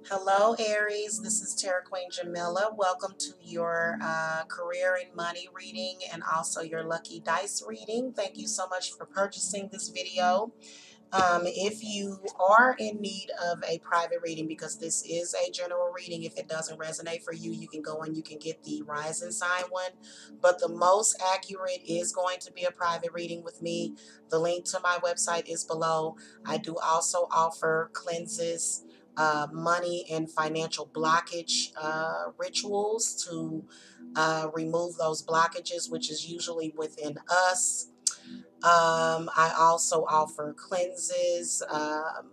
Hello, Aries. This is Terra Queen Jamila. Welcome to your career and money reading and also your lucky dice reading. Thank you so much for purchasing this video. If you are in need of a private reading, because this is a general reading, if it doesn't resonate for you, you can go and you can get the rising sign one. But the most accurate is going to be a private reading with me. The link to my website is below. I do also offer cleanses, money and financial blockage rituals to remove those blockages, which is usually within us. I also offer cleanses,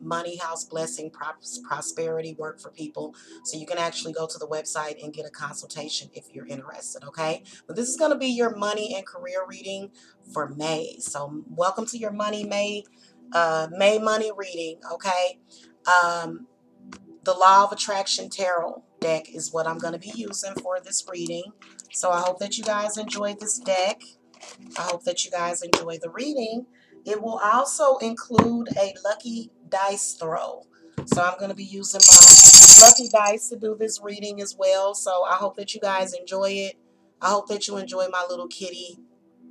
money house blessing, prosperity work for people. So you can actually go to the website and get a consultation if you're interested. Okay. But this is going to be your money and career reading for May. So welcome to your May money reading. Okay. Um, the Law of Attraction Tarot deck is what I'm going to be using for this reading. So I hope that you guys enjoyed this deck. I hope that you guys enjoy the reading. It will also include a lucky dice throw. So I'm going to be using my lucky dice to do this reading as well. So I hope that you guys enjoy it. I hope that you enjoy my little kitty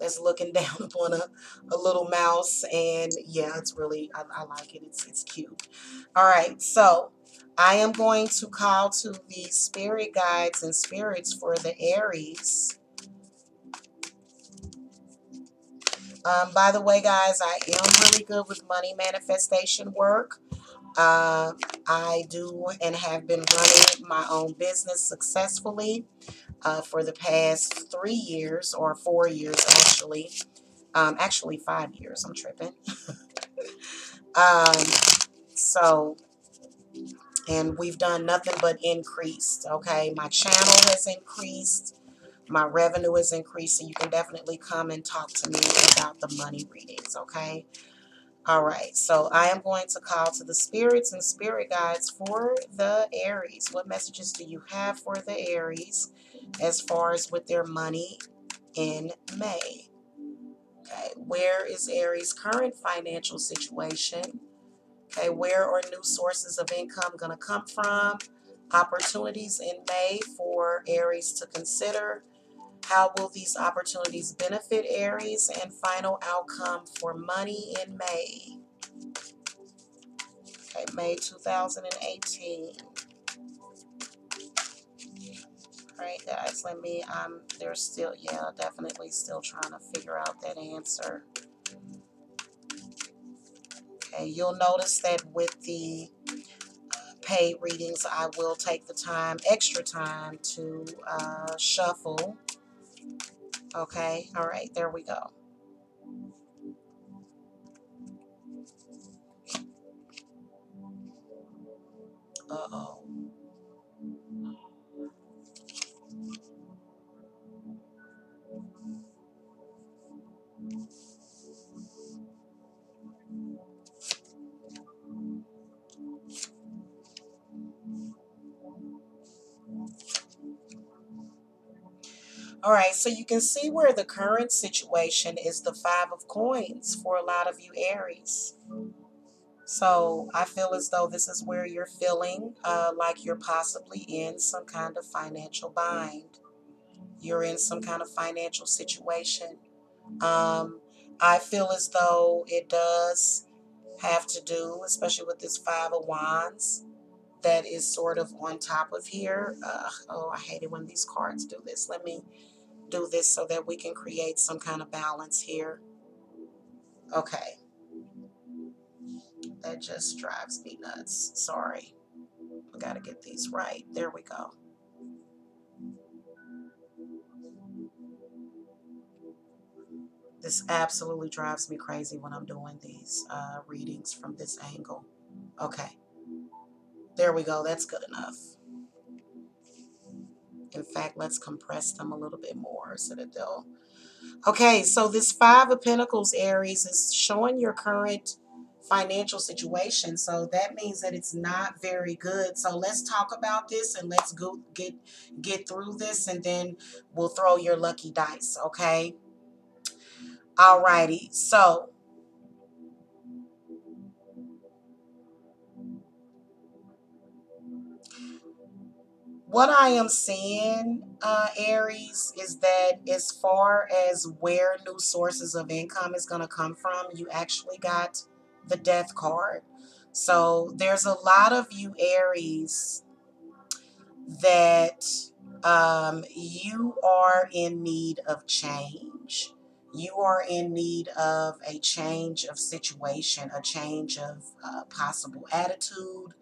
that's looking down upon a little mouse. And yeah, it's really, I like it. It's cute. All right. So I am going to call to the spirit guides and spirits for the Aries. By the way, guys, I am really good with money manifestation work. Uh, I do and have been running my own business successfully for the past 3 years or 4 years, actually. Actually, 5 years. I'm tripping. Um, so, and we've done nothing but increased. Okay, my channel has increased. My revenue has increased. So you can definitely come and talk to me about the money readings. Okay. All right, so I am going to call to the spirits and spirit guides for the Aries. What messages do you have for the Aries as far as with their money in May? Okay, where is Aries' current financial situation? Okay, where are new sources of income going to come from? Opportunities in May for Aries to consider. How will these opportunities benefit Aries? And final outcome for money in May. Okay, May 2018. All right, guys, let me, they're still, yeah, definitely still trying to figure out that answer. Okay, you'll notice that with the paid readings, I will take the time, extra time to shuffle. Okay, all right, there we go. Uh-oh. All right, so you can see where the current situation is the Five of Coins for a lot of you Aries. So I feel as though this is where you're feeling like you're possibly in some kind of financial bind. You're in some kind of financial situation. Um, I feel as though it does have to do, especially with this Five of Wands that is sort of on top of here. Oh, I hate it when these cards do this. Let me do this so that we can create some kind of balance here. Okay. That just drives me nuts. Sorry. I got to get these right. There we go. This absolutely drives me crazy when I'm doing these readings from this angle. Okay. There we go. That's good enough. In fact, let's compress them a little bit more so that they'll... Okay, so this Five of Pentacles, Aries, is showing your current financial situation. So that means that it's not very good. So let's talk about this and let's go get through this, and then we'll throw your lucky dice, okay? Alrighty. So what I am seeing, Aries, is that as far as where new sources of income is going to come from, you actually got the death card. So there's a lot of you, Aries, that you are in need of change. You are in need of a change of situation, a change of possible attitude,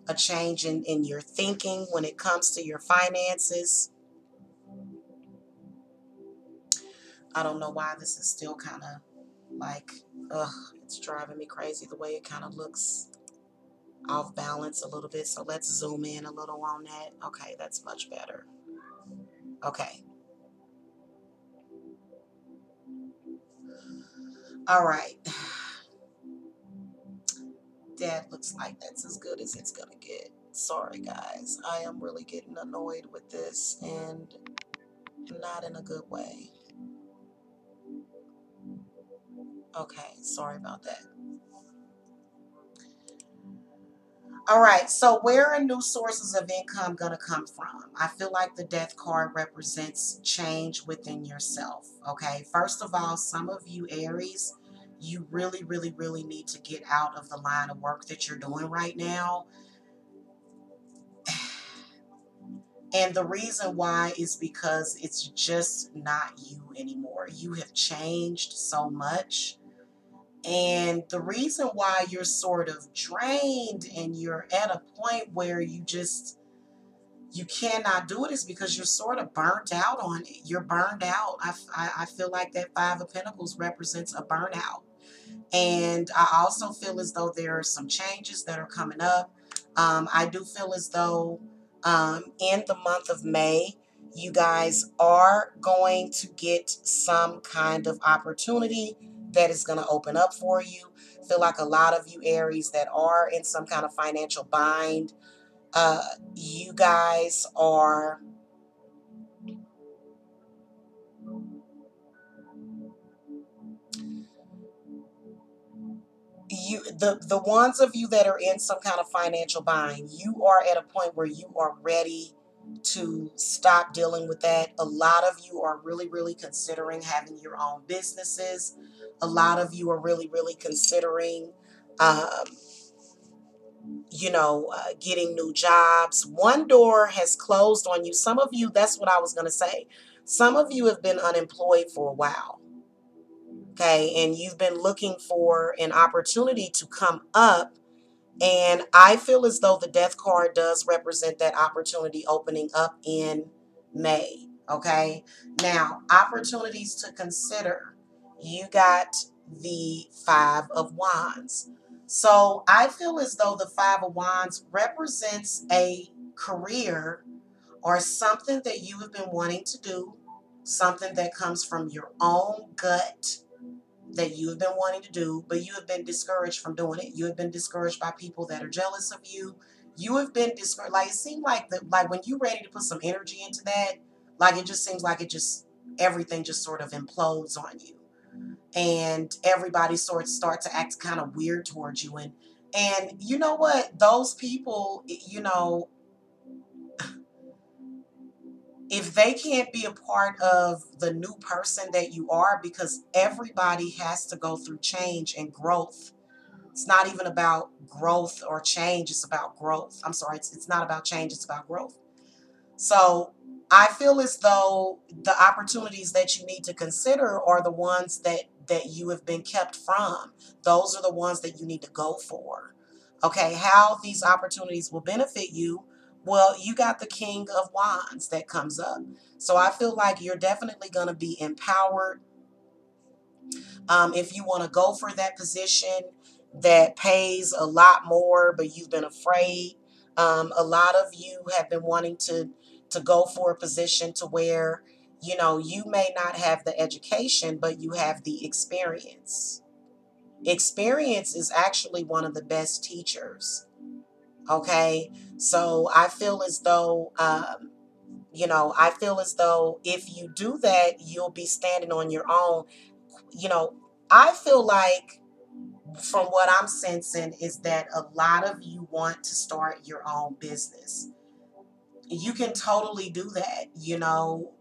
a change in your thinking when it comes to your finances. I don't know why this is still kind of like, ugh, it's driving me crazy the way it kind of looks off balance a little bit. So let's zoom in a little on that. Okay, that's much better. Okay. All right. That looks like that's as good as it's going to get. Sorry, guys. I am really getting annoyed with this and not in a good way. Okay, sorry about that. All right, so where are new sources of income going to come from? I feel like the death card represents change within yourself. Okay, first of all, some of you Aries, you really, really, really need to get out of the line of work that you're doing right now. And the reason why is because it's just not you anymore. You have changed so much. And the reason why you're sort of drained and you're at a point where you cannot do it is because you're sort of burnt out on it. You're burned out. I feel like that Five of Pentacles represents a burnout. And I also feel as though there are some changes that are coming up. I do feel as though in the month of May, you guys are going to get some kind of opportunity that is going to open up for you. I feel like a lot of you Aries that are in some kind of financial bind, uh, you guys are the ones of you that are in some kind of financial bind, you are at a point where you are ready to stop dealing with that. A lot of you are really, really considering having your own businesses. A lot of you are really, really considering um, getting new jobs. One door has closed on you. Some of you, that's what I was going to say. Some of you have been unemployed for a while. Okay, and you've been looking for an opportunity to come up. And I feel as though the death card does represent that opportunity opening up in May. Okay. Now, opportunities to consider. You got the Five of Wands. So I feel as though the Five of Wands represents a career or something that you have been wanting to do, something that comes from your own gut that you have been wanting to do, but you have been discouraged from doing it. You have been discouraged by people that are jealous of you. You have been discouraged. Like it seemed like when you're ready to put some energy into that, like it just seems like everything just sort of implodes on you, and everybody sort of start to act kind of weird towards you. And you know what? Those people, if they can't be a part of the new person that you are, because everybody has to go through change and growth. It's not even about growth or change. It's about growth. I'm sorry. It's not about change. It's about growth. So I feel as though the opportunities that you need to consider are the ones that you have been kept from. Those are the ones that you need to go for. Okay, how these opportunities will benefit you. Well, you got the King of Wands that comes up. So I feel like you're definitely going to be empowered. If you want to go for that position that pays a lot more, but you've been afraid. A lot of you have been wanting to go for a position to where, you may not have the education, but you have the experience. Experience is actually one of the best teachers. Okay. So I feel as though, I feel as though if you do that, you'll be standing on your own. You know, I feel like from what I'm sensing is that a lot of you want to start your own business. You can totally do that.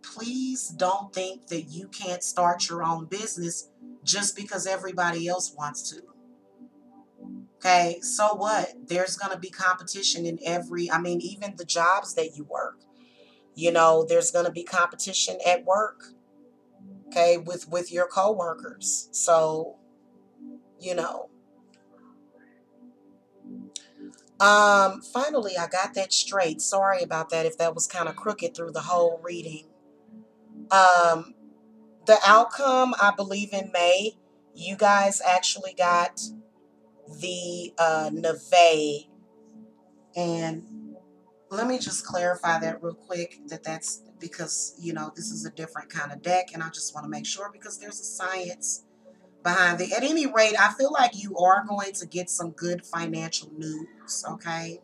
Please don't think that you can't start your own business just because everybody else wants to. Okay, so what? There's going to be competition in even the jobs that you work. There's going to be competition at work, okay, with your coworkers. So, you know, finally I got that straight. Sorry about that if that was kind of crooked through the whole reading. Um, the outcome, I believe in May, you guys actually got the Neve, and let me just clarify that real quick, that's because, this is a different kind of deck, and I just want to make sure because there's a science behind it. At any rate, I feel like you are going to get some good financial news, okay?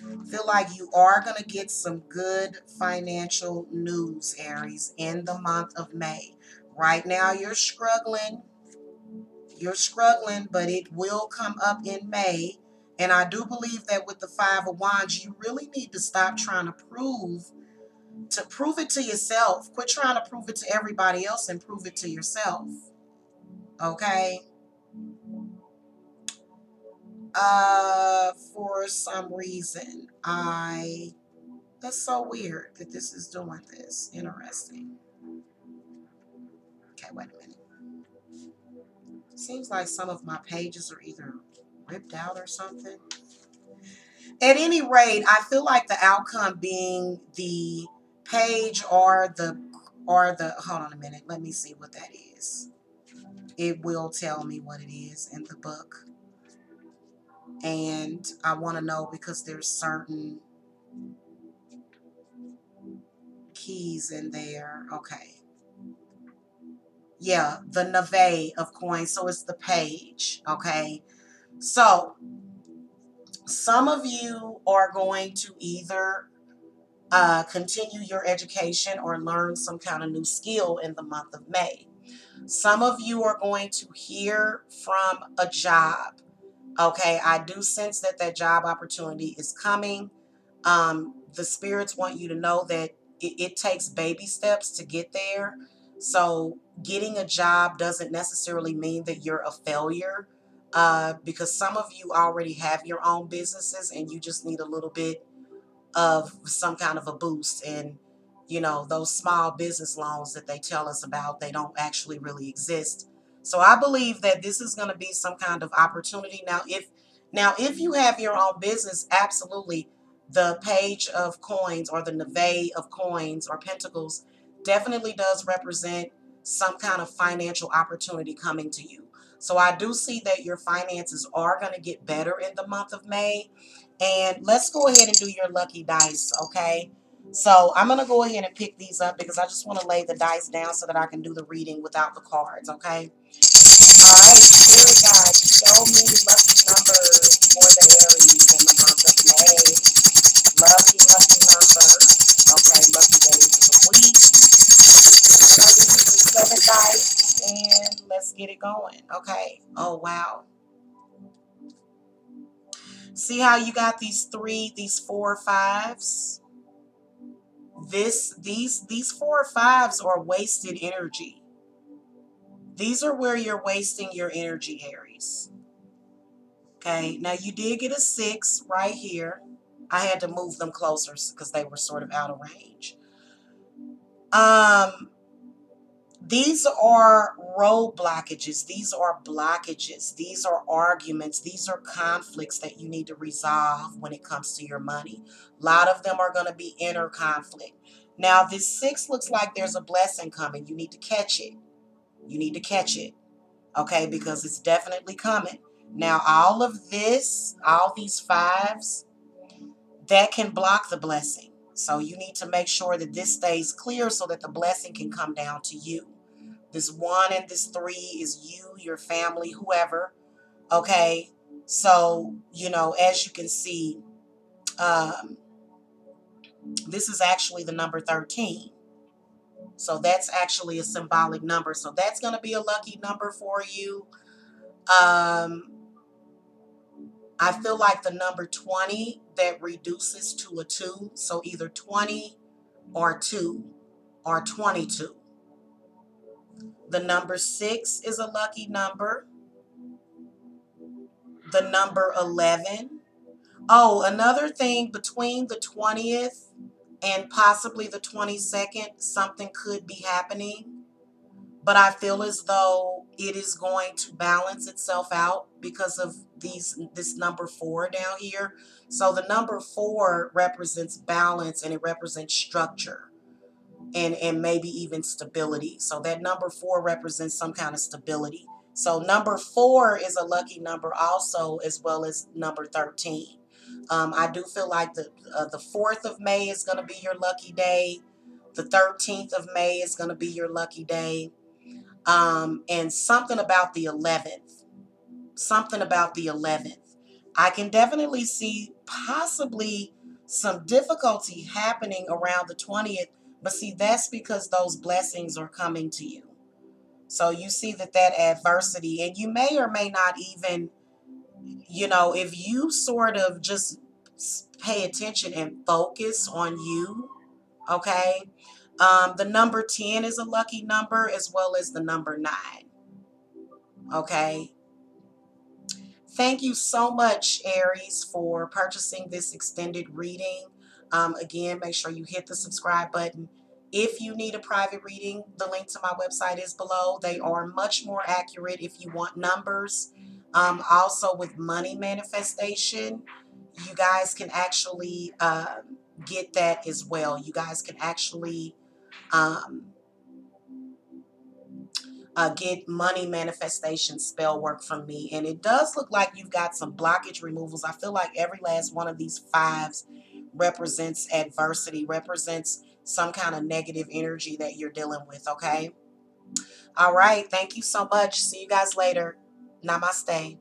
I feel like you are going to get some good financial news, Aries, in the month of May. Right now, you're struggling. You're struggling, but it will come up in May. And I do believe that with the Five of Wands, you really need to stop trying to prove it to yourself. Quit trying to prove it to everybody else and prove it to yourself. Okay? For some reason, that's so weird that this is doing this. Interesting. Okay, wait a minute. Seems like some of my pages are either ripped out or something. At any rate, I feel like the outcome being the page or the hold on a minute, let me see what that is. It will tell me what it is in the book. And I want to know because there's certain keys in there. Okay. Yeah, the Neve of coins. So it's the page. Okay. So some of you are going to either continue your education or learn some kind of new skill in the month of May. Some of you are going to hear from a job. Okay, I do sense that job opportunity is coming. The spirits want you to know that it takes baby steps to get there. So getting a job doesn't necessarily mean that you're a failure, because some of you already have your own businesses and you just need a little bit of some kind of a boost. And those small business loans that they tell us about, they don't actually really exist. So I believe that this is going to be some kind of opportunity. Now if you have your own business, absolutely, the page of coins or the Neve of coins or pentacles definitely does represent some kind of financial opportunity coming to you. So I do see that your finances are going to get better in the month of May. And let's go ahead and do your lucky dice, okay? So I'm going to go ahead and pick these up because I just want to lay the dice down so that I can do the reading without the cards, okay? All right, Spirit guide, show me lucky numbers for the Aries in the month of May. Lucky numbers. Okay, lucky days of the week. I'm going to use the 7 dice and let's get it going, okay? Oh, wow. See how you got these 4 5s? These 4 5s are wasted energy. These are where you're wasting your energy, Aries. Okay, now you did get a 6 right here. I had to move them closer because they were sort of out of range. These are road blockages. These are blockages. These are arguments. These are conflicts that you need to resolve when it comes to your money. A lot of them are going to be inner conflict. Now, this 6 looks like there's a blessing coming. You need to catch it. You need to catch it, okay, because it's definitely coming. Now, all of this, all these 5s, that can block the blessing. So you need to make sure that this stays clear so that the blessing can come down to you. This 1 and this 3 is you, your family, whoever. Okay. So, as you can see, um, this is actually the number 13. So that's actually a symbolic number. So that's going to be a lucky number for you. Um, I feel like the number 20 that reduces to a 2, so either 20 or 2 or 22. The number 6 is a lucky number. The number 11. Oh, another thing, between the 20th and possibly the 22nd, something could be happening. But I feel as though it is going to balance itself out because of this number 4 down here. So the number 4 represents balance, and it represents structure, and maybe even stability. So that number 4 represents some kind of stability. So number 4 is a lucky number also, as well as number 13. I do feel like the 4th of May is going to be your lucky day. The 13th of May is going to be your lucky day. And something about the 11th. Something about the 11th. I can definitely see possibly some difficulty happening around the 20th, but see, that's because those blessings are coming to you. So you see that adversity, and you may or may not even, if you sort of just pay attention and focus on you, okay? The number 10 is a lucky number, as well as the number 9, okay? Thank you so much, Aries, for purchasing this extended reading. Again, make sure you hit the subscribe button. If you need a private reading, the link to my website is below. They are much more accurate if you want numbers. Also, with money manifestation, you guys can actually get that as well. You guys can actually um, get money manifestation spell work from me. And it does look like you've got some blockage removals. I feel like every last one of these 5s represents adversity, represents some kind of negative energy that you're dealing with, okay? All right. Thank you so much. See you guys later. Namaste.